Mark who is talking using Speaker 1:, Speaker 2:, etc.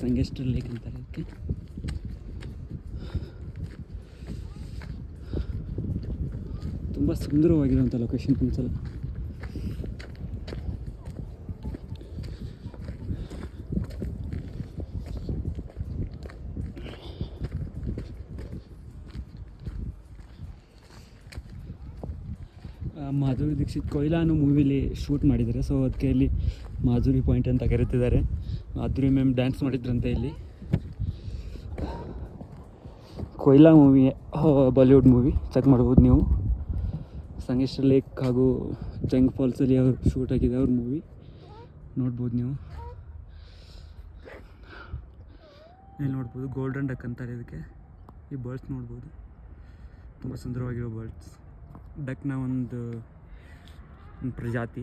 Speaker 1: ಸಂಗೇಶ್ವರ lake ಅಂತಾರೆ ಅದಕ್ಕೆ. ತುಂಬ ಸುಂದರವಾಗಿರುವಂಥ ಲೊಕೇಶನ್ ಒಂದ್ಸಲ. ಮಾಧುರಿ ದೀಕ್ಷಿತ್ ಕೊಯ್ಲಾ ಅನ್ನೋ ಮೂವಿಲಿ ಶೂಟ್ ಮಾಡಿದ್ದಾರೆ, ಸೊ ಅದಕ್ಕೆ ಇಲ್ಲಿ ಮಾಧುರಿ ಪಾಯಿಂಟ್ ಅಂತ ಕರೀತಿದ್ದಾರೆ. ಮಾಧುರಿ ಮ್ಯಾಮ್ ಡ್ಯಾನ್ಸ್ ಮಾಡಿದ್ರಂತೆ ಇಲ್ಲಿ. Koyla movie Bollywood movie check ಮಾಡ್ಬೋದು ನೀವು. ಸಂಗೇಶ್ವರ ಲೇಕ್ ಹಾಗೂ ಜಂಗ್ ಫಾಲ್ಸಲ್ಲಿ ಅವ್ರು ಶೂಟ್ ಆಗಿದೆ ಅವ್ರ ಮೂವಿ ನೋಡ್ಬೋದು ನೀವು. ಇಲ್ಲಿ ನೋಡ್ಬೋದು ಗೋಲ್ಡನ್ ಡಕ್ ಅಂತಾರೆ ಇದಕ್ಕೆ. ಈ ಬರ್ಡ್ಸ್ ನೋಡ್ಬೋದು, ತುಂಬ ಸುಂದರವಾಗಿರೋ ಬರ್ಡ್ಸ್. ಡಕ್ನ ಒಂದು ಪ್ರಜಾತಿ.